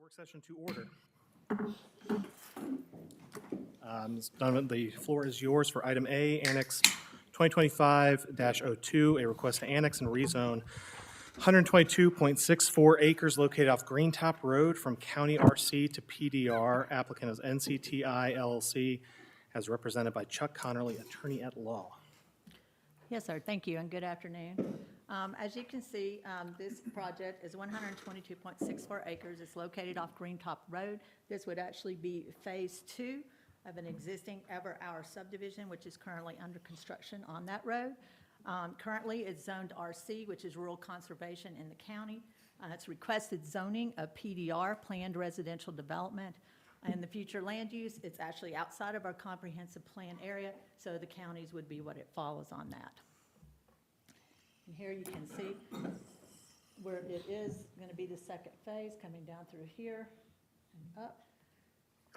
work session to order. Ms. Donovan, the floor is yours for item A, Annex 2025-02, a request to annex and rezone 122.64 acres located off Greentop Road from County RC to PDR. Applicant is NCTI LLC, as represented by Chuck Connerly, attorney at law. Yes, sir. Thank you, and good afternoon. As you can see, this project is 122.64 acres. It's located off Greentop Road. This would actually be Phase 2 of an existing ever-hour subdivision, which is currently under construction on that road. Currently, it's zoned RC, which is rural conservation in the county. It's requested zoning of PDR, planned residential development. And the future land use, it's actually outside of our comprehensive plan area, so the counties would be what it follows on that. And here you can see where it is going to be the second phase, coming down through here and up.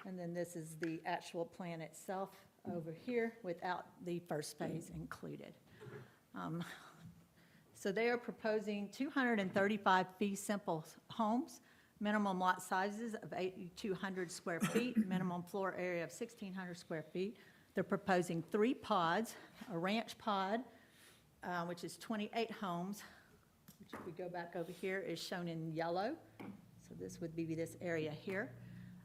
And then this is the actual plan itself over here without the first phase included. So they are proposing 235 fee simple homes, minimum lot sizes of 8,200 square feet, minimum floor area of 1,600 square feet. They're proposing 3 pods, a ranch pod, which is 28 homes, which if we go back over here is shown in yellow. So this would be this area here.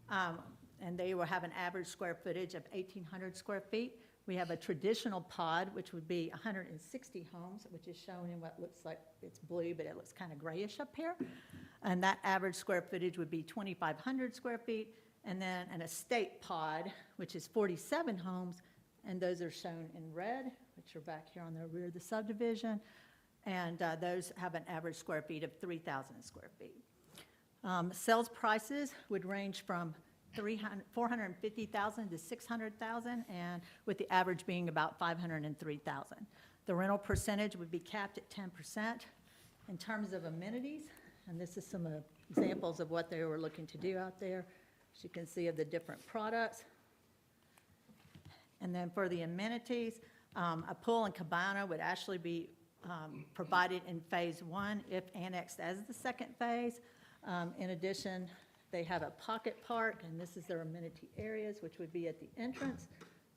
And they will have an average square footage of 1,800 square feet. We have a traditional pod, which would be 160 homes, which is shown in what looks like it's blue, but it looks kind of grayish up here. And that average square footage would be 2,500 square feet. And then an estate pod, which is 47 homes, and those are shown in red, which are back here on the rear of the subdivision. And those have an average square feet of 3,000 square feet. Sales prices would range from $450,000 to $600,000, and with the average being about $503,000. The rental percentage would be capped at 10%. In terms of amenities, and this is some examples of what they were looking to do out there, as you can see, of the different products. And then for the amenities, a pool and cabana would actually be provided in Phase 1 if annexed as the second phase. In addition, they have a pocket park, and this is their amenity areas, which would be at the entrance,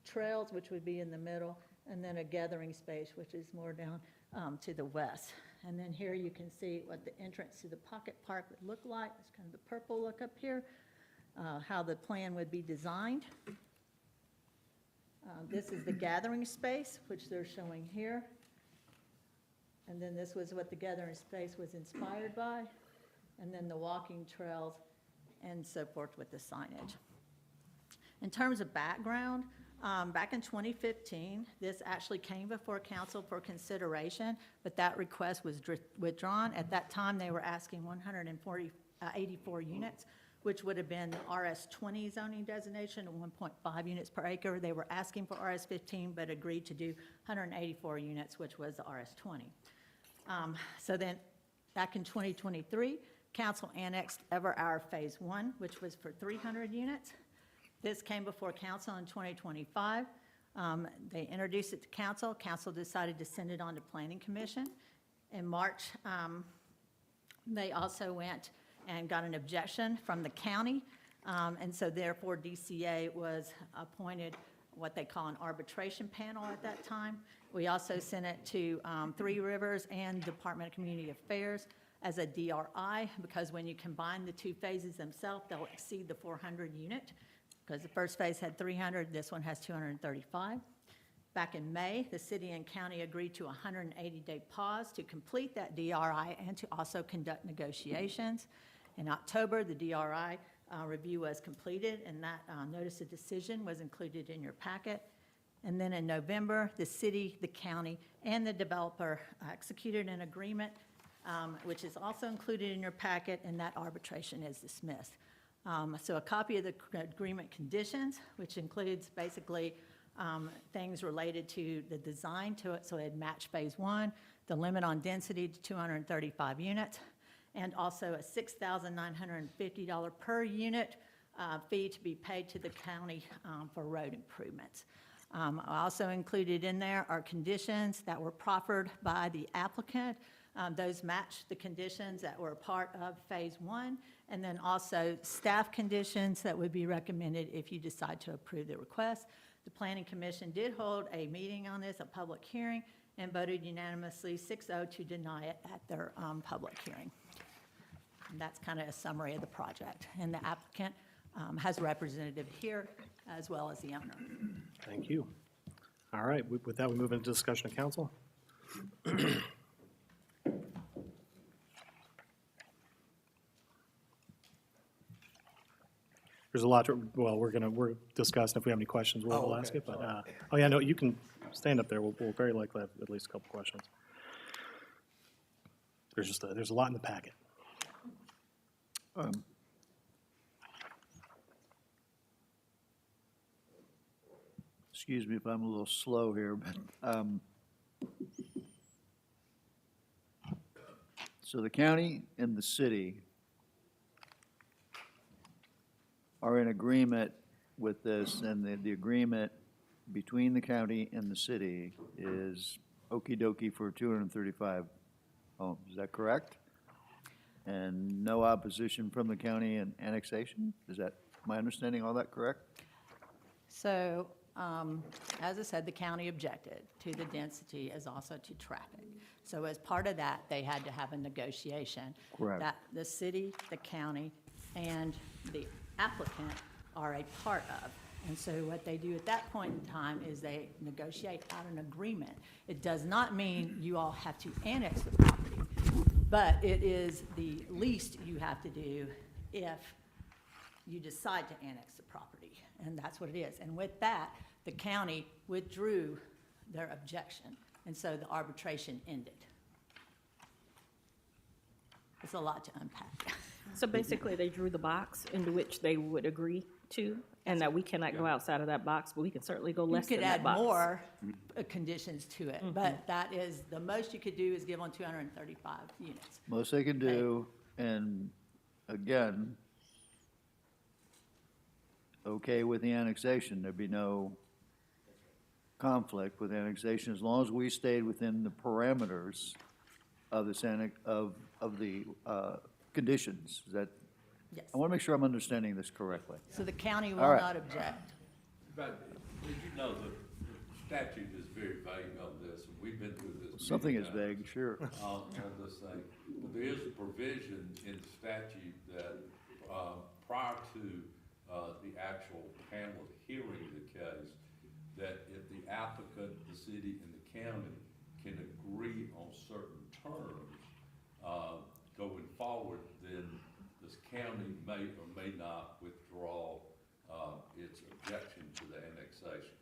trails, which would be in the middle, and then a gathering space, which is more down to the west. And then here you can see what the entrance to the pocket park would look like. It's kind of the purple look up here, how the plan would be designed. This is the gathering space, which they're showing here. And then this was what the gathering space was inspired by. And then the walking trails and so forth with the signage. In terms of background, back in 2015, this actually came before council for consideration, but that request was withdrawn. At that time, they were asking 184 units, which would have been RS20 zoning designation and 1.5 units per acre. They were asking for RS15, but agreed to do 184 units, which was the RS20. So then back in 2023, council annexed Ever-Hour Phase 1, which was for 300 units. This came before council in 2025. They introduced it to council. Council decided to send it on to Planning Commission. In March, they also went and got an objection from the county. And so therefore DCA was appointed what they call an arbitration panel at that time. We also sent it to Three Rivers and Department of Community Affairs as a DRI, because when you combine the 2 phases themselves, they'll exceed the 400 unit, because the first phase had 300, this one has 235. Back in May, the city and county agreed to a 180-day pause to complete that DRI and to also conduct negotiations. In October, the DRI review was completed, and that notice of decision was included in your packet. And then in November, the city, the county, and the developer executed an agreement, which is also included in your packet, and that arbitration is dismissed. So a copy of the agreement conditions, which includes basically things related to the design to it, so it matched Phase 1, the limit on density to 235 units, and also a $6,950 per unit fee to be paid to the county for road improvements. I also included in there are conditions that were proffered by the applicant Those match the conditions that were part of Phase 1, and then also staff conditions that would be recommended if you decide to approve the request. The Planning Commission did hold a meeting on this, a public hearing, and voted unanimously 6-0 to deny it at their public hearing. And that's kind of a summary of the project. And the applicant has a representative here, as well as the owner. Thank you. All right, with that, we move into discussion of council. There's a lot to, well, we're discussing. If we have any questions, we'll ask it, but, oh yeah, no, you can stand up there. We'll very likely have at least a couple questions. There's a lot in the packet. Excuse me if I'm a little slow here, but, so the county and the city are in agreement with this, and the agreement between the county and the city is okey-dokey for 235 homes. Is that correct? And no opposition from the county and annexation? Is that, my understanding, all that correct? So, as I said, the county objected to the density as also to traffic. So as part of that, they had to have a negotiation. Correct. That the city, the county, and the applicant are a part of. And so what they do at that point in time is they negotiate out an agreement. It does not mean you all have to annex the property, but it is the least you have to do if you decide to annex the property, and that's what it is. And with that, the county withdrew their objection, and so the arbitration ended. It's a lot to unpack. So basically, they drew the box into which they would agree to, and that we cannot go outside of that box, but we can certainly go You less than could that add box. more conditions to it, but that is, the most you could do is give on 235 units. Most they can do, and again, okay with the annexation, there'd be no conflict with annexation as long as we stayed within the parameters of this of the conditions. Is that, Yes. I want to make sure I'm understanding this correctly. So the county will All right. not object. But did you know the statute is very vague on this, and we've been through this. Something many is times vague, sure. On this thing, but there is a provision in the statute that, prior to, the actual panel hearing the case, that if the applicant, the city, and the county can agree on certain terms, going forward, then this county may or may not withdraw its objection to the annexation.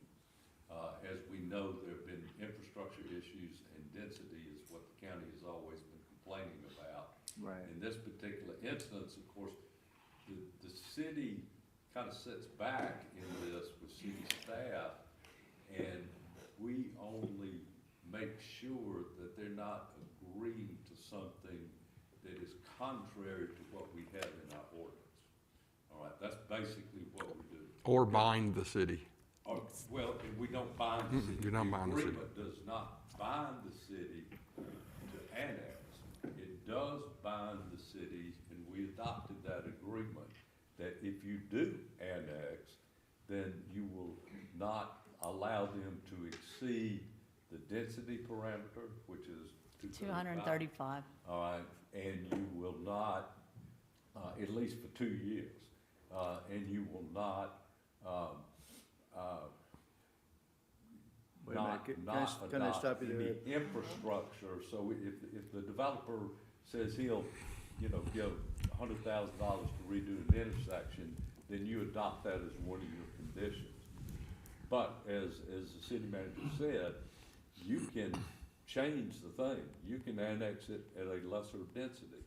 As we know, there have been infrastructure issues, and density is what the county has always been complaining about. Right. In this particular instance, of course, the city kind of sits back in this with city staff, and we only make sure that they're not agreeing to something that is contrary to what we have in our ordinance. All right, that's basically what we do. Or bind the city. Or, well, and we don't bind the city. You don't bind the city. agreement does not bind the city to annex. It does bind the city, and we adopted that agreement, that if you do annex, then you will not allow them to exceed the density parameter, which is 235. All right, and you will not, at least for 2 years, and you will not, Wait a minute, can I stop you there? any infrastructure. So if the developer says he'll, give $100,000 to redo an intersection, then you adopt that as one of your conditions. But as the city manager said, you can change the thing. You can annex it at a lesser density.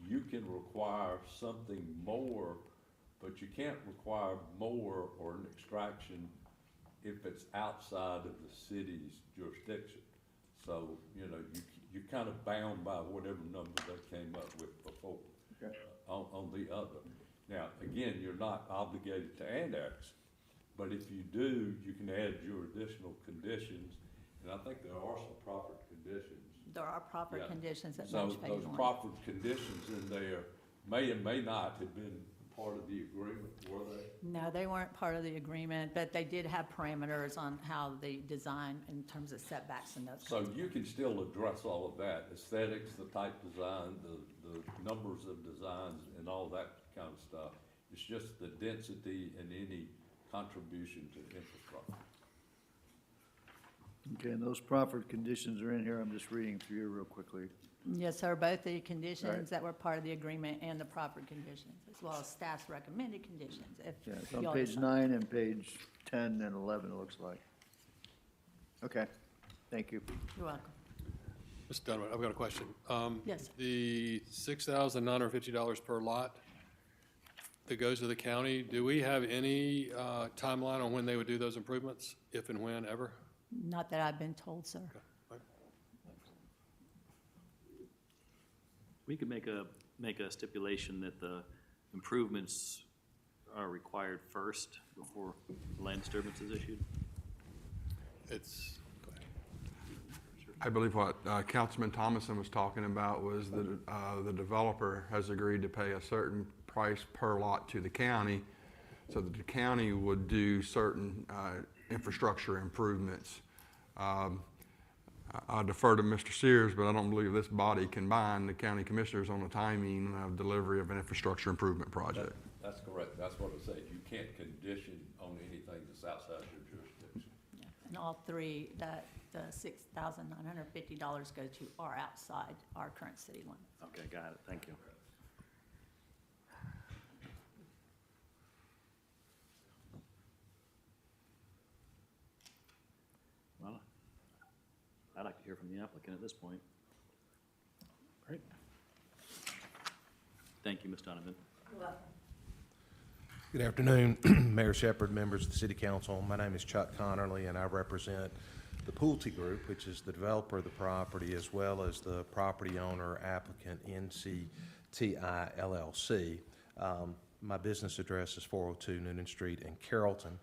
You can require something more, but you can't require more or an extraction if it's outside of the city's jurisdiction. So, you're kind of bound by whatever number they came up with before. Okay. On the other. Now, again, you're not obligated to annex, but if you do, you can add your additional conditions, and I think there are some proper conditions. There are proper Yeah. conditions that So match phase those one. proper conditions in there may and may not have been part of the agreement, were they? No, they weren't part of the agreement, but they did have parameters on how the design in terms of setbacks and those So kinds of you things. can still address all of that, aesthetics, the type design, the numbers of designs and all that kind of stuff. It's just the density and any contribution to infrastructure. Okay, and those proffered conditions are in here, I'm just reading through here real quickly. Yes, sir, both the Right. conditions that were part of the agreement and the proper conditions, as well as staff's recommended conditions, if Yeah, it's y'all on page decide. 9 and page 10 and 11, it looks like. Okay, thank you. You're welcome. Mr. Donovan, I've got a question. Yes. The $6,950 per lot that goes to the county, do we have any timeline on when they would do those improvements, if and when, ever? Not that I've been told, sir. We could make a stipulation that the improvements are required first before land disturbance is issued. It's, go ahead. I believe what Councilman Thomason was talking about was that the developer has agreed to pay a certain price per lot to the county, so that the county would do certain infrastructure improvements. I defer to Mr. Sears, but I don't believe this body can bind the county commissioners on the timing of delivery of an infrastructure improvement project. That's correct. That's what I said. You can't condition on anything that's outside your jurisdiction. Yeah. And all three, the $6,950 go to are outside our current city limits. Okay, got it, thank you. Well, I'd like to hear from the applicant at this point. Great. Thank you, Ms. Donovan. You're welcome. Good afternoon, Mayor Shepherd, members of the City Council. My name is Chuck Connerly, and I represent the Pulte Group, which is the developer of the property, as well as the property owner applicant, NCTI LLC. My business address is 402 Newnan Street in Carrollton.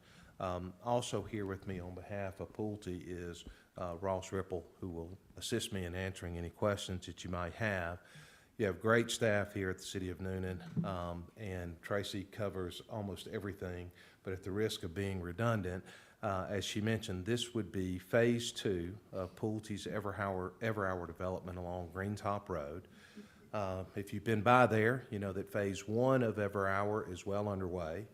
Also here with me on behalf of Pulte is Ross Ripple, who will assist me in answering any questions that you might have. You have great staff here at the City of Newnan, and Tracy covers almost everything, but at the risk of being redundant, as she mentioned, this would be Phase 2 of Pulte's Everhour development along Greentop Road. If you've been by there, you know that Phase 1 of Everhour is well underway,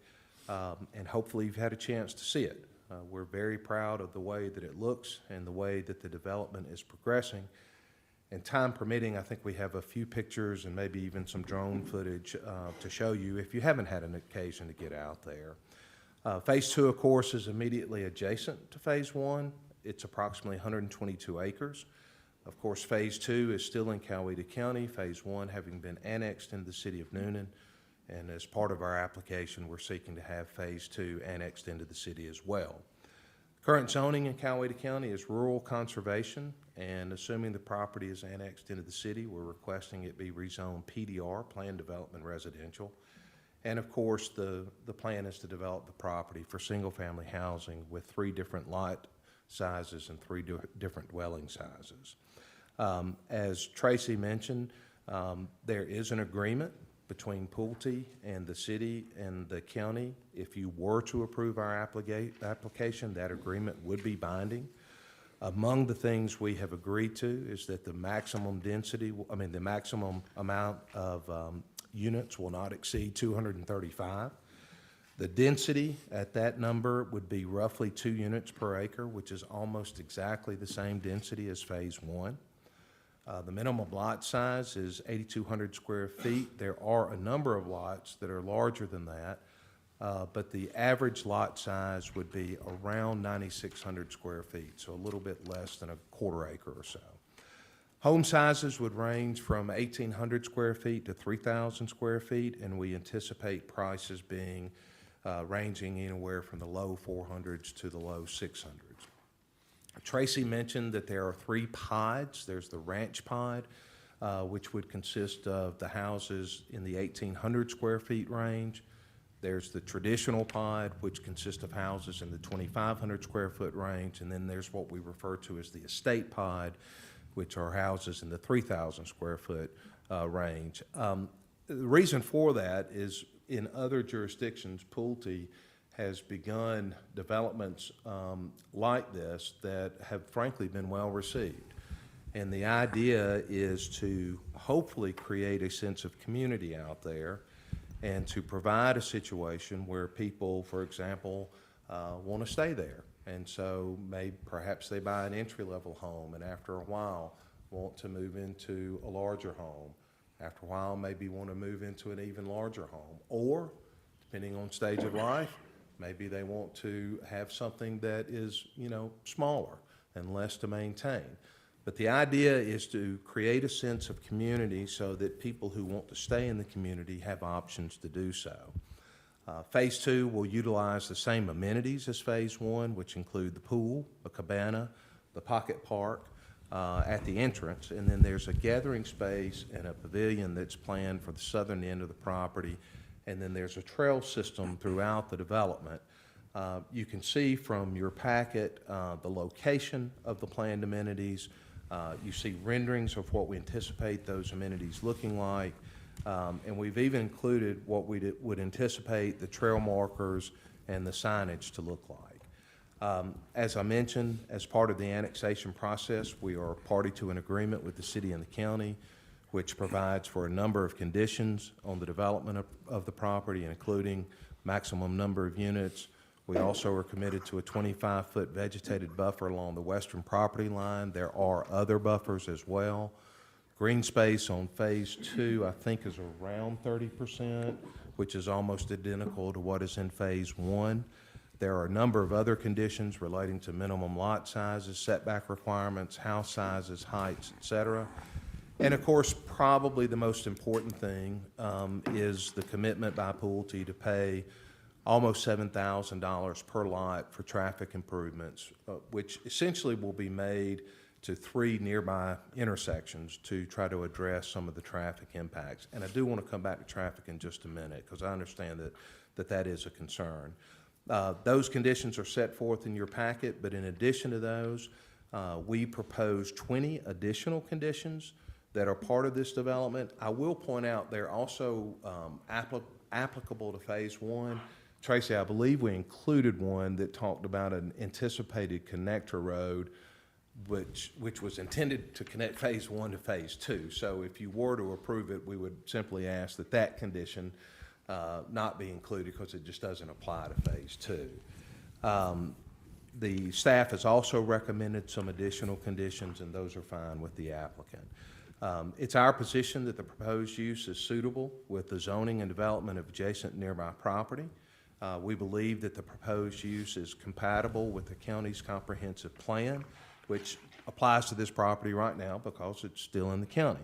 and hopefully you've had a chance to see it. We're very proud of the way that it looks and the way that the development is progressing. And time permitting, I think we have a few pictures and maybe even some drone footage to show you if you haven't had an occasion to get out there. Phase 2, of course, is immediately adjacent to Phase 1. It's approximately 122 acres. Of course, Phase 2 is still in Coweta County, Phase 1 having been annexed into the City of Newnan. And as part of our application, we're seeking to have Phase 2 annexed into the city as well. Current zoning in Coweta County is rural conservation, and assuming the property is annexed into the city, we're requesting it be rezoned PDR, Planned Development Residential. And of course, the plan is to develop the property for single-family housing with 3 different lot sizes and 3 different dwelling sizes. As Tracy mentioned, there is an agreement between Pulte and the city and the county. If you were to approve our application, that agreement would be binding. Among the things we have agreed to is that the maximum density, the maximum amount of units will not exceed 235. The density at that number would be roughly 2 units per acre, which is almost exactly the same density as Phase 1. The minimum lot size is 8,200 square feet. There are a number of lots that are larger than that, but the average lot size would be around 9,600 square feet, so a little bit less than a quarter acre or so. Home sizes would range from 1,800 square feet to 3,000 square feet, and we anticipate prices being ranging anywhere from the low 400s to the low 600s. Tracy mentioned that there are 3 pods. There's the ranch pod, which would consist of the houses in the 1,800 square feet range. There's the traditional pod, which consists of houses in the 2,500 square foot range. And then there's what we refer to as the estate pod, which are houses in the 3,000 square foot range. The reason for that is in other jurisdictions, Pulte has begun developments like this that have frankly been well received. And the idea is to hopefully create a sense of community out there and to provide a situation where people, for example, want to stay there. And so perhaps they buy an entry-level home and after a while want to move into a larger home. After a while, maybe want to move into an even larger home. Or, depending on stage of life, maybe they want to have something that is, smaller and less to maintain. But the idea is to create a sense of community so that people who want to stay in the community have options to do so. Phase 2 will utilize the same amenities as Phase 1, which include the pool, a cabana, the pocket park at the entrance, and then there's a gathering space and a pavilion that's planned for the southern end of the property, and then there's a trail system throughout the development. You can see from your packet the location of the planned amenities. You see renderings of what we anticipate those amenities looking like. And we've even included what we would anticipate the trail markers and the signage to look like. As I mentioned, as part of the annexation process, we are party to an agreement with the city and the county, which provides for a number of conditions on the development of the property, including maximum number of units. We also are committed to a 25-foot vegetated buffer along the western property line. There are other buffers as well. Green space on Phase 2, I think, is around 30%, which is almost identical to what is in Phase 1. There are a number of other conditions relating to minimum lot sizes, setback requirements, house sizes, heights, et cetera. And of course, probably the most important thing is the commitment by Pulte to pay almost $7,000 per lot for traffic improvements, which essentially will be made to 3 nearby intersections to try to address some of the traffic impacts. And I do want to come back to traffic in just a minute because I understand that is a concern. Those conditions are set forth in your packet, but in addition to those, we propose 20 additional conditions that are part of this development. I will point out they're also applicable to Phase 1. Tracy, I believe we included one that talked about an anticipated connector road which was intended to connect Phase 1 to Phase 2. So if you were to approve it, we would simply ask that condition not be included because it just doesn't apply to Phase 2. The staff has also recommended some additional conditions, and those are fine with the applicant. It's our position that the proposed use is suitable with the zoning and development of adjacent nearby property. We believe that the proposed use is compatible with the county's comprehensive plan, which applies to this property right now because it's still in the county.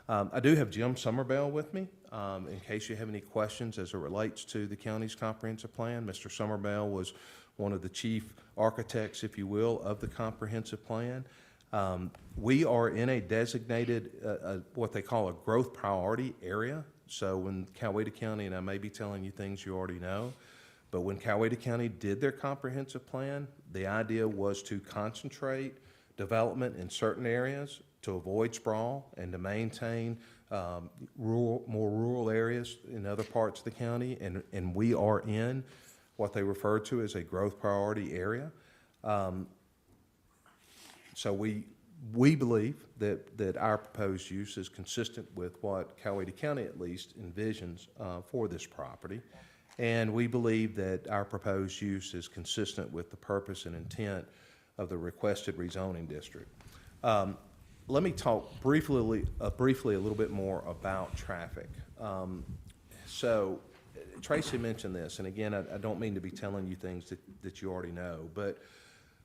I do have Jim Summerbell with me in case you have any questions as it relates to the county's comprehensive plan. Mr. Summerbell was one of the chief architects, if you will, of the comprehensive plan. We are in a designated, what they call a growth priority area. So when Coweta County, and I may be telling you things you already know, but when Coweta County did their comprehensive plan, the idea was to concentrate development in certain areas to avoid sprawl and to maintain more rural areas in other parts of the county. And we are in what they refer to as a growth priority area. So we believe that our proposed use is consistent with what Coweta County at least envisions for this property. And we believe that our proposed use is consistent with the purpose and intent of the requested rezoning district. Let me talk briefly a little bit more about traffic. So Tracy mentioned this, and again, I don't mean to be telling you things that you already know, but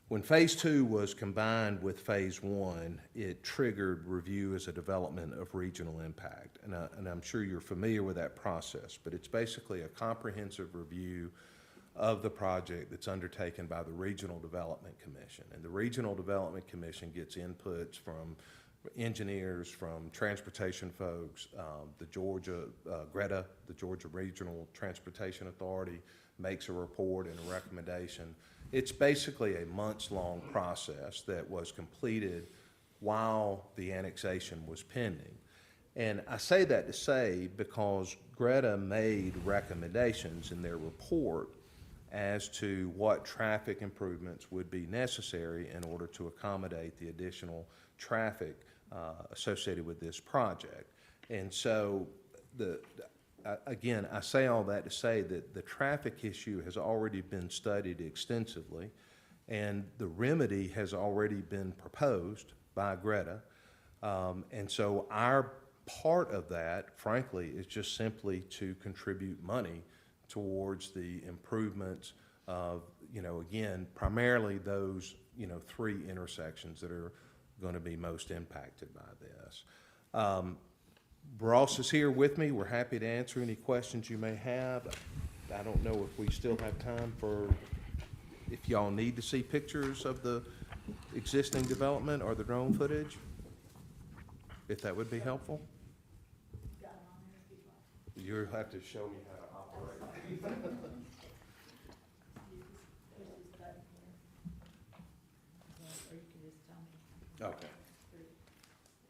when Phase 2 was combined with Phase 1, it triggered review as a development of regional impact. And I'm sure you're familiar with that process, but it's basically a comprehensive review of the project that's undertaken by the Regional Development Commission. And the Regional Development Commission gets inputs from engineers, from transportation folks, the Georgia Regional Transportation Authority makes a report and a recommendation. It's basically a months-long process that was completed while the annexation was pending. And I say that to say because Greta made recommendations in their report as to what traffic improvements would be necessary in order to accommodate the additional traffic associated with this project. And so again, I say all that to say that the traffic issue has already been studied extensively, and the remedy has already been proposed by Greta. And so our part of that, frankly, is just simply to contribute money towards the improvements of, again, primarily those, 3 intersections that are going to be most impacted by this. Ross is here with me. We're happy to answer any questions you may have. I don't know if we still have time if y'all need to see pictures of the existing development or the drone footage, if that would be helpful. You'll have to show me how to operate. Okay.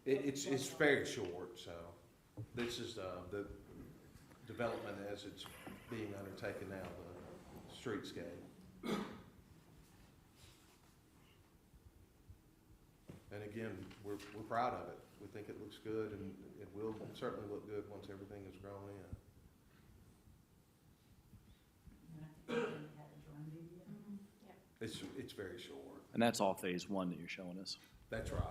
It's very short, so this is the development as it's being undertaken now, the streetscape. And again, we're proud of it. We think it looks good, and it will certainly look good once everything is grown in. It's very short. And that's all phase 1 that you're showing us. That's right.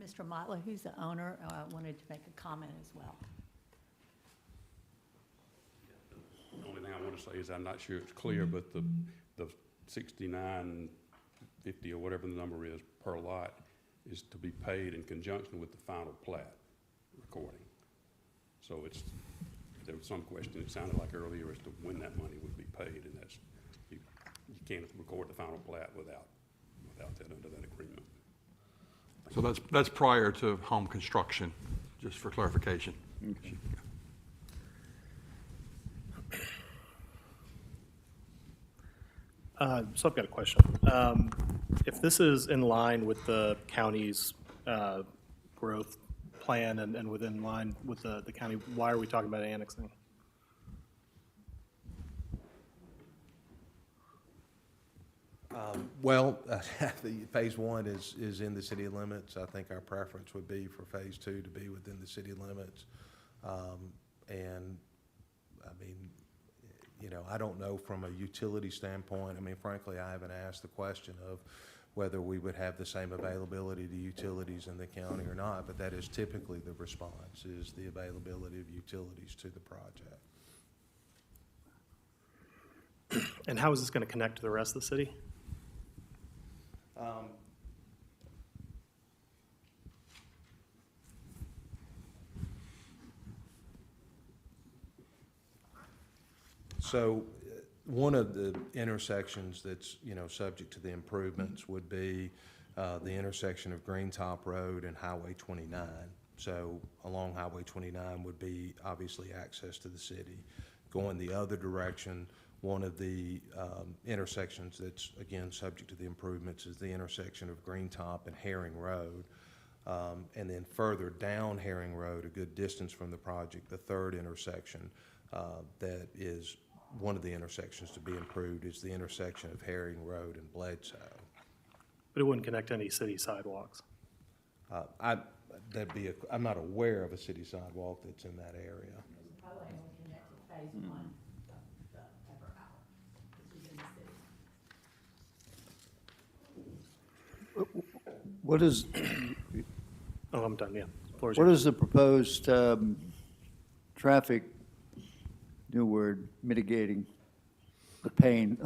Mr. Motley, who's the owner, wanted to make a comment as well. The only thing I want to say is I'm not sure it's clear, but the $69.50 or whatever the number is per lot is to be paid in conjunction with the final plat recording. So there was some question, it sounded like earlier, as to when that money would be paid, and that's, you can't record the final plat without that under that agreement. So that's prior to home construction, just for clarification. Okay. So I've got a question. If this is in line with the county's growth plan and within line with the county, why are we talking about annexing? Well, the phase 1 is in the city limits. I think our preference would be for phase 2 to be within the city limits. And I mean, I don't know from a utility standpoint. I mean, frankly, I haven't asked the question of whether we would have the same availability to utilities in the county or not, but that is typically the response, is the availability of utilities to the project. And how is this going to connect to the rest of the city? So one of the intersections that's, subject to the improvements would be the intersection of Green Top Road and Highway 29. So along Highway 29 would be obviously access to the city. Going the other direction, one of the intersections that's, again, subject to the improvements is the intersection of Green Top and Herring Road. And then further down Herring Road, a good distance from the project, the third intersection that is one of the intersections to be improved is the intersection of Herring Road and Bledsoe. But it wouldn't connect to any city sidewalks. I'm not aware of a city sidewalk that's in that area. Probably only connected phase one of the Pepper Hour, which is in the city. What is, Oh, I'm done, yeah. Floor is what yours. is the proposed traffic, new word, mitigating the pain?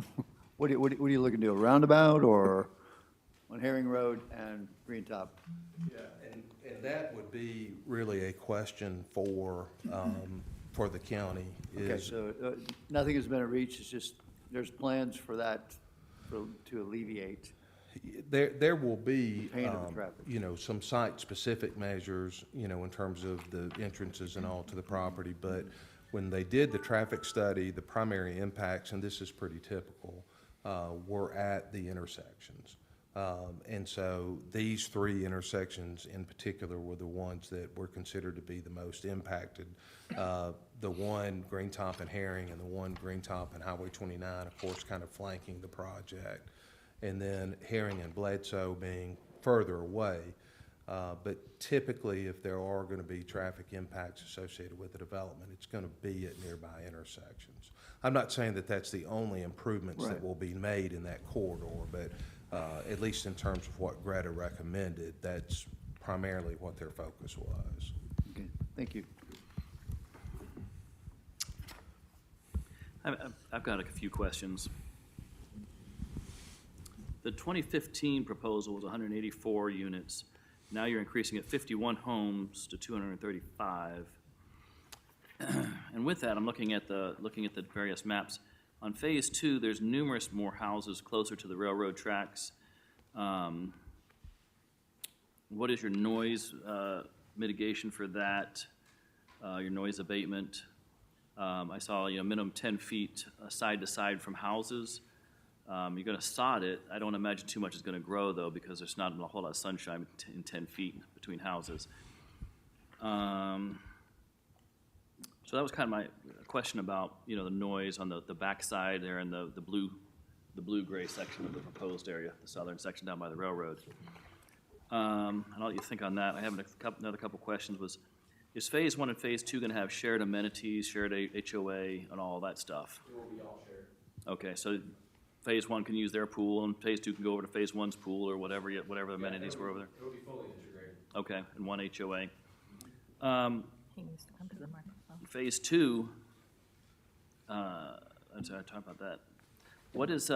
What are you looking to do, a roundabout or on Herring Road and Green Top? Yeah, and that would be really a question for the county. Okay, Is so nothing has been reached, it's just, there's plans for that, to alleviate. There will be, Pain of the traffic. you know, some site-specific measures, you know, in terms of the entrances and all to the property, but when they did the traffic study, the primary impacts, and this is pretty typical, were at the intersections. And so these three intersections in particular were the ones that were considered to be the most impacted. The one, Green Top and Herring, and the one, Green Top and Highway 29, of course, kind of flanking the project. And then Herring and Bledsoe being further away. But typically, if there are going to be traffic impacts associated with the development, it's going to be at nearby intersections. I'm not saying that that's the only improvements that Right. will be made in that corridor, but at least in terms of what Greta recommended, that's primarily what their focus was. Okay, thank you. I've got a few questions. The 2015 proposal was 184 units. Now you're increasing it 51 homes to 235. And with that, I'm looking at the various maps. On phase 2, there's numerous more houses closer to the railroad tracks. What is your noise mitigation for that? Your noise abatement? I saw, minimum 10 feet side to side from houses. You're going to sod it. I don't imagine too much is going to grow, though, because there's not a whole lot of sunshine in 10 feet between houses. So that was kind of my question about, the noise on the backside there in the blue-gray section of the proposed area, the southern section down by the railroad. And I'll let you think on that. I have another couple questions. Is phase 1 and phase 2 going to have shared amenities, shared HOA, and all that stuff? It will be all shared. Okay, so phase 1 can use their pool, and phase 2 can go over to phase 1's pool, or whatever amenities were over there? It will be fully integrated. Okay, and one HOA. He needs to come to the microphone. Phase 2, I'm sorry, talk about that. What is,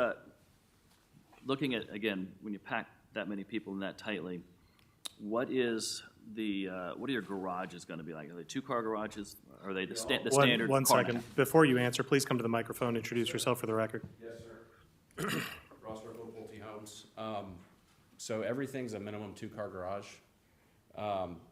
looking at, again, when you pack that many people in that tightly, what are your garages going to be like? Are they two-car garages? Are they the standard One car? second. Before you answer, please come to the microphone, introduce yourself for the record. Yes, sir. Ross Rickle, Pulte Homes. So everything's a minimum 2-car garage.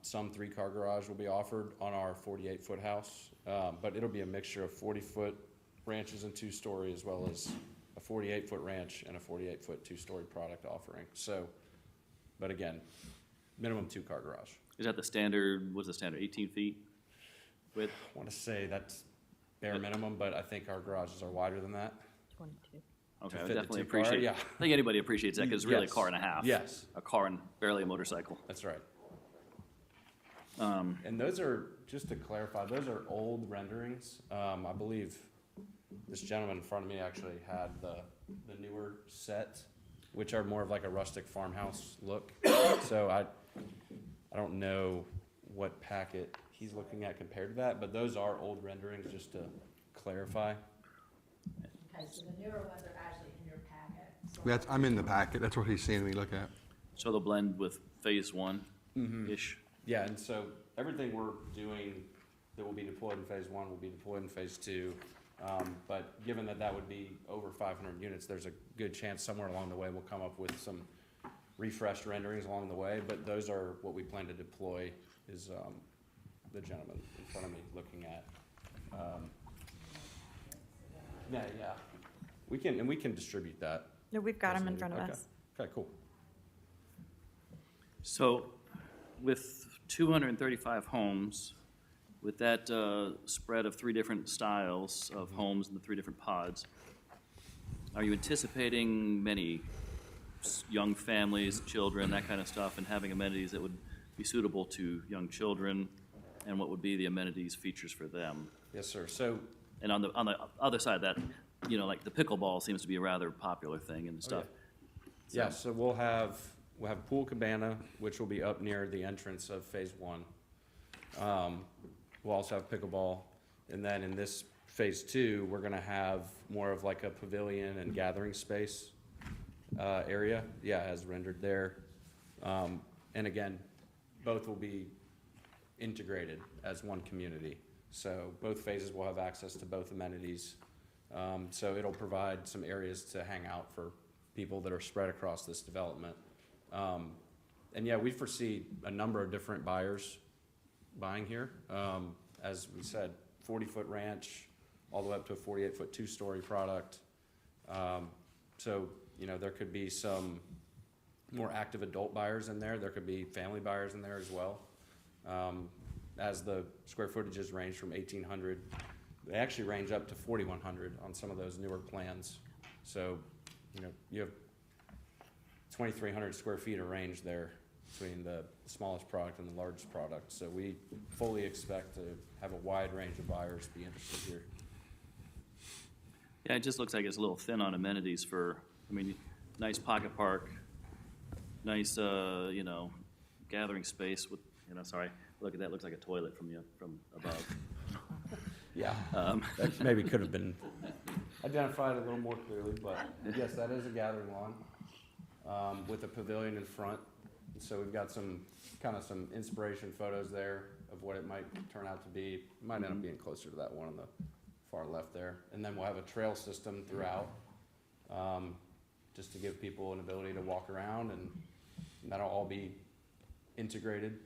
Some 3-car garage will be offered on our 48-foot house, but it'll be a mixture of 40-foot ranches and 2-story, as well as a 48-foot ranch and a 48-foot 2-story product offering. So, but again, minimum 2-car garage. Is that the standard, what's the standard, 18 feet width? I want to say that's bare minimum, but I think our garages are wider than that. 22. Okay, I fit the definitely 2-car, appreciate it. yeah. I think anybody appreciates that, because it's really a Yes. car and a half. Yes. A car and barely a motorcycle. That's right. And those are, just to clarify, those are old renderings. I believe this gentleman in front of me actually had the newer set, which are more of like a rustic farmhouse look. So I don't know what packet he's looking at compared to that, but those are old renderings, just to clarify. Okay, so the newer ones are actually in your packet. I'm in the packet, that's what he's seeing me look at. So they'll blend with phase 1-ish? Yeah, and so everything we're doing that will be deployed in phase 1 will be deployed in phase 2. But given that that would be over 500 units, there's a good chance somewhere along the way we'll come up with some refreshed renderings along the way. But those are what we plan to deploy, is the gentleman in front of me looking at. Yeah. We can distribute that. No, we've got them in as front of needed. us. Okay, cool. So with 235 homes, with that spread of 3 different styles of homes in the 3 different pods, are you anticipating many young families, children, that kind of stuff, and having amenities that would be suitable to young children, and what would be the amenities features for them. Yes, sir. So, And on the other side of that, you know, like the pickleball seems to be a rather popular thing and stuff. yeah, so we'll have a pool cabana, which will be up near the entrance of phase one. We'll also have pickleball. And then in this phase two, we're gonna have more of like a pavilion and gathering space area. Yeah, as rendered there. And again, both will be integrated as one community. So both phases will have access to both amenities. So it'll provide some areas to hang out for people that are spread across this development. And yeah, we foresee a number of different buyers buying here. As we said, 40-foot ranch, all the way up to a 48-foot two-story product. So, you know, there could be some more active adult buyers in there. There could be family buyers in there as well. As the square footages range from 1,800, they actually range up to 4,100 on some of those newer plans. So, you know, you have 2,300 square feet of range there between the smallest product and the largest product. So we fully expect to have a wide range of buyers be interested here. Yeah, it just looks like it's a little thin on amenities for, I mean, nice pocket park, nice, you know, gathering space with, you know, sorry, look at that, looks like a toilet from above. Yeah, that maybe could have been identified a little more clearly, but yes, that is a gathering lawn with a pavilion in front. So we've got some inspiration photos there of what it might turn out to be. It might end up being closer to that one on the far left there. And then we'll have a trail system throughout, just to give people an ability to walk around, and that'll all be integrated.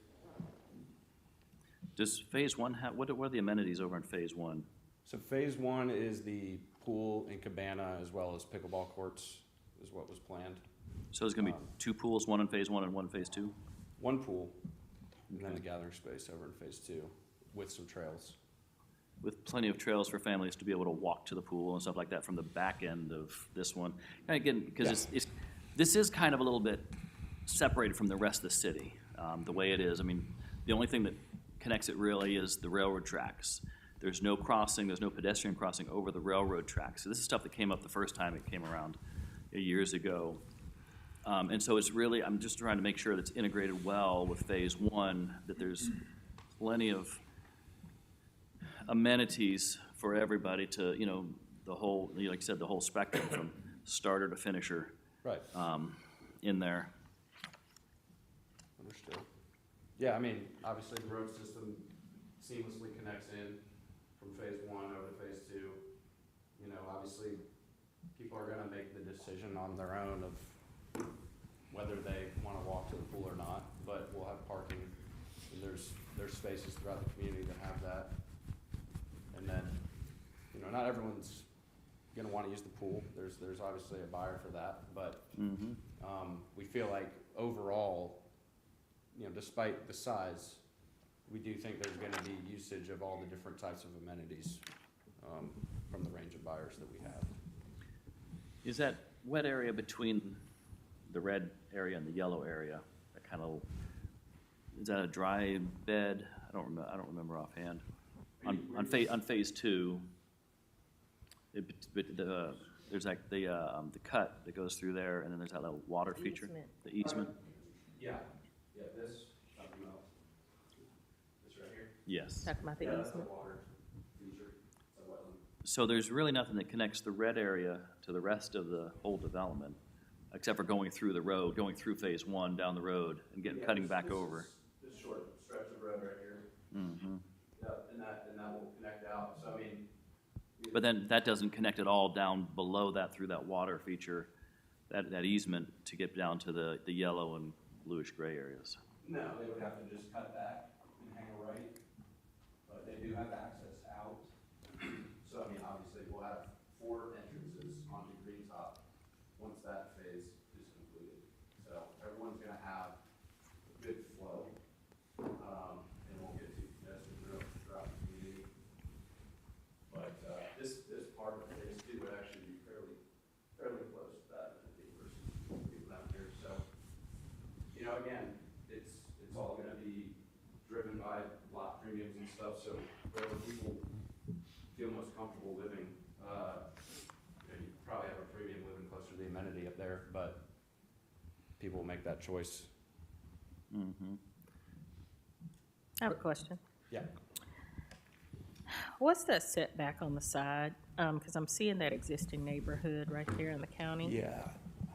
Does phase one have, what are the amenities over in phase one? So phase one is the pool and cabana as well as pickleball courts is what was planned. So there's gonna be two pools, one in phase one and one in phase two? One pool, and then the gathering space over in phase two with some trails. With plenty of trails for families to be able to walk to the pool and stuff like that from the back end of this one. And again, because this is kind of a little bit separated from the rest of the city, the way it is. I mean, the only thing that connects it really is the railroad tracks. There's no crossing, there's no pedestrian crossing over the railroad tracks. So this is stuff that came up the first time it came around years ago. And so it's really, I'm just trying to make sure that it's integrated well with phase one, that there's plenty of amenities for everybody to, you know, the whole, like you said, the whole spectrum from starter to finisher. Right. In there. Understood. Yeah, I mean, obviously the road system seamlessly connects in from phase one over to phase two. You know, obviously people are gonna make the decision on their own of whether they wanna walk to the pool or not, but we'll have parking, and there's spaces throughout the community that have that. And then, you know, not everyone's gonna wanna use the pool. There's obviously a buyer for that, but we feel like overall, you know, despite the size, we do think there's gonna be usage of all the different types of amenities from the range of buyers that we have. Is that wet area between the red area and the yellow area, that kind of, is that a dry bed? I don't remember offhand. On phase two, there's like the cut that goes through there, and then there's that little water feature, Easement. the easement. Yeah, this, something else. This right here? Yes. Talking about the That's easement. a water feature, it's a wetland. So there's really nothing that connects the red area to the rest of the whole development, except for going through the road, going through phase one down the road and cutting back over. This short stretch of road right here. Mm-hmm. Yep, and that will connect out, so I mean. But then that doesn't connect at all down below that through that water feature, that easement to get down to the yellow and bluish gray areas. No, they would have to just cut back and hang a right, but they do have access out. So, I mean, obviously, we'll have 4 entrances onto Green Top once that phase is completed. So everyone's gonna have a good flow, and won't get too congested throughout the community. But, this part of phase 2 would actually be fairly close to that, I think, versus people having to stuff, so wherever people feel most comfortable living, you probably have a premium living closer to the amenity up there, but people make that choice. Mm-hmm. I have a question. Yeah. What's that setback on the side? Because I'm seeing that existing neighborhood right there in the county. Yeah.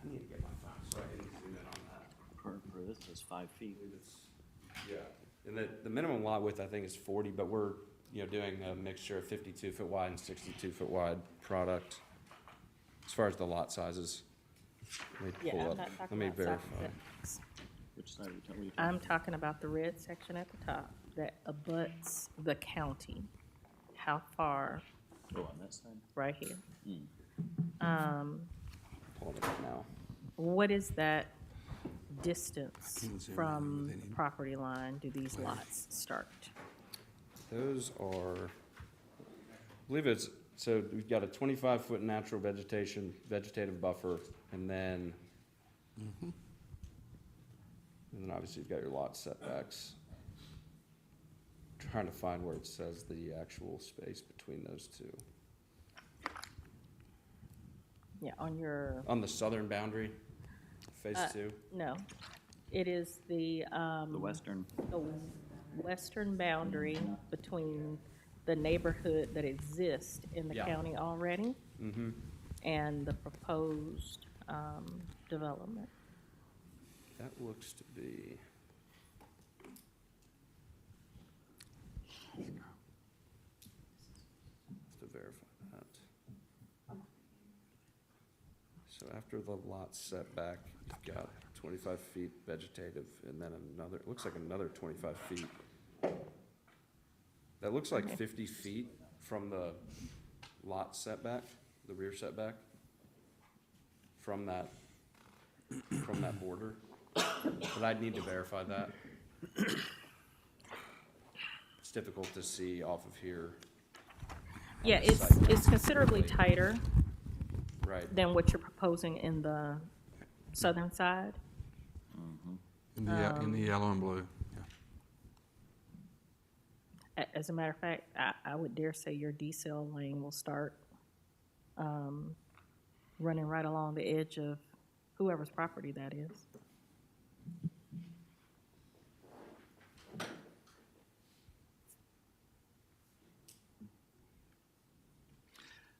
I need to get my phone so I can zoom in on that. For this is 5 feet. Yeah, and the minimum lot width, I think, is 40, but we're, doing a mixture of 52-foot wide and 62-foot wide product as far as the lot sizes. Let me Yeah, pull I'm up, not let talking me about side verify. setbacks. Which side are you talking I'm talking about the red section at the top that abuts the county. How far, Oh, on that side? right here? Pulling it up now. What is that distance from the property line do these lots start? Those are, I believe it's, so we've got a 25-foot natural vegetative buffer, and then, obviously you've got your lot setbacks. Trying to find where it says the actual space between those two. Yeah, on your, On the southern boundary, phase 2. no, it is the The western. western boundary between the neighborhood that exists in the Yeah. county already Mm-hmm. and the proposed development. That looks to be. To verify that. So after the lot setback, you've got 25 feet vegetative, and then another, it looks like another 25 feet. That looks like Okay. 50 feet from the lot setback, the rear setback, from that border. But I'd need to verify that. It's difficult to see off of here. on Yeah, the site. it's considerably tighter Right, than what you're proposing in the southern side. In the yellow and blue, yeah. As a matter of fact, I would dare say your decel lane will start running right along the edge of whoever's property that is.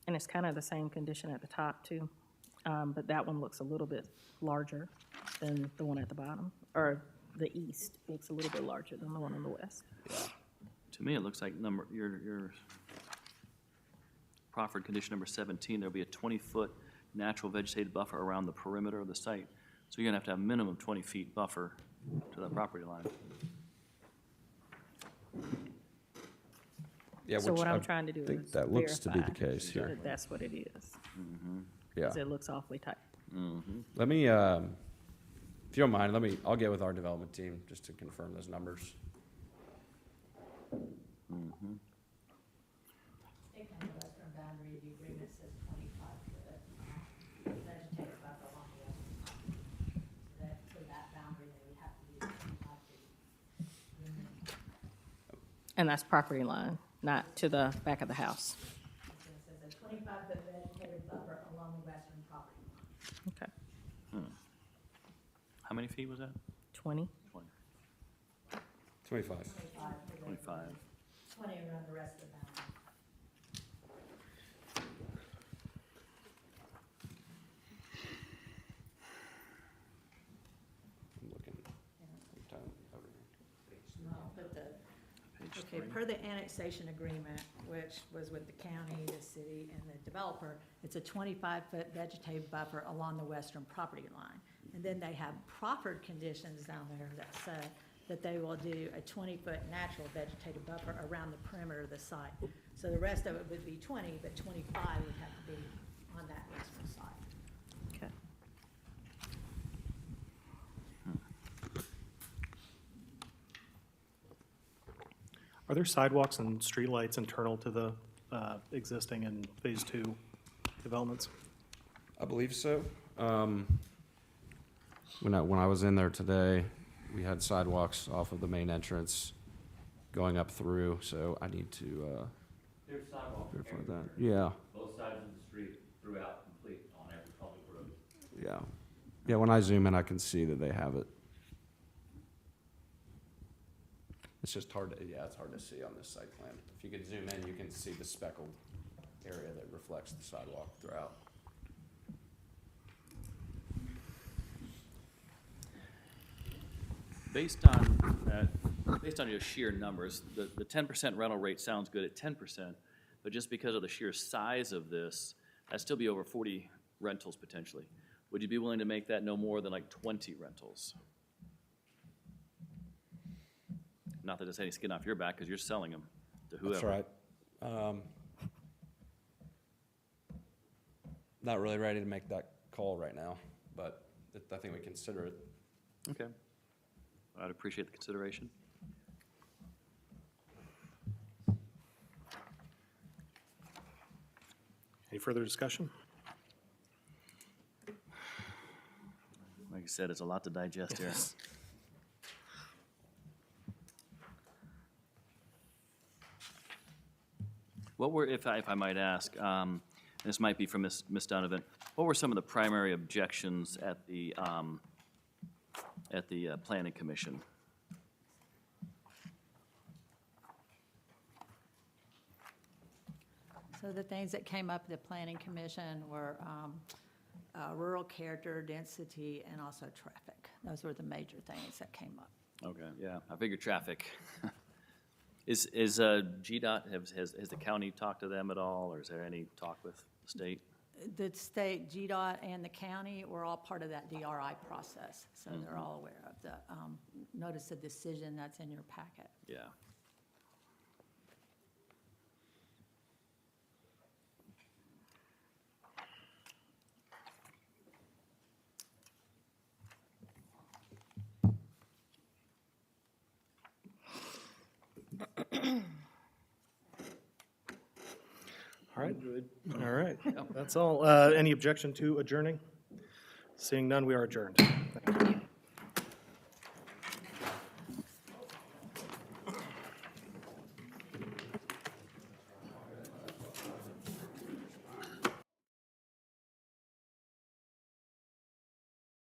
And it's kind of the same condition at the top too, but that one looks a little bit larger than the one at the bottom, or the east looks a little bit larger than the one on the west. To me, it looks like your proffered condition number 17, there'll be a 20-foot natural vegetated buffer around the perimeter of the site. So you're gonna have to have minimum 20 feet buffer to that property line. yeah, So which what I I'm trying to do think is that looks to be the verify case here. that that's what it is, Yeah. 'cause it looks awfully tight. Let me, if you don't mind, I'll get with our development team just to confirm those numbers. It kind of western boundary, the agreement says 25 foot vegetative buffer along the western property. So that, for that boundary, they would have to be 25 feet. And that's property line, not to the back of the house. It says a 25 foot vegetative buffer along the western property line. Okay. How many feet was that? 20? 20. 25. 25. 20 around the rest of the boundary. I'm looking. Over here. But the, Page okay, 3. per the annexation agreement, which was with the county, the city, and the developer, it's a 25-foot vegetative buffer along the western property line. And then they have proffered conditions down there that say that they will do a 20-foot natural vegetative buffer around the perimeter of the site. So the rest of it would be 20, but 25 would have to be on that western side. Okay. Are there sidewalks and streetlights internal to the existing and Phase 2 developments? I believe so. When I was in there today, we had sidewalks off of the main entrance going up through, so I need to, There's sidewalk verify everywhere, that. Yeah, both sides of the street throughout, complete on every public road. yeah. Yeah, when I zoom in, I can see that they have it. It's just hard to, yeah, it's hard to see on this site plan. If you could zoom in, you can see the speckled area that reflects the sidewalk throughout. Based on your sheer numbers, the 10% rental rate sounds good at 10%, but just because of the sheer size of this, that'd still be over 40 rentals potentially. Would you be willing to make that no more than like 20 rentals? Not that it's any skin off your back, because you're selling them to whoever. That's right. Not really ready to make that call right now, but I think we consider it. Okay. I'd appreciate the consideration. Any further discussion? Like I said, it's a lot to digest here. What were, if I might ask, this might be from Ms. Donovan, what were some of the primary objections at the Planning Commission? So the things that came up at the Planning Commission were rural character, density, and also traffic. Those were the major things that came up. Okay, yeah, I figured traffic. Is GDOT, has the county talked to them at all, or is there any talk with the state? The state, GDOT, and the county were all part of that DRI process, so they're all aware of the notice of decision that's in your packet. Yeah. All right. All right. That's all. Any objection to adjourning? Seeing none, we are adjourned. Thank you.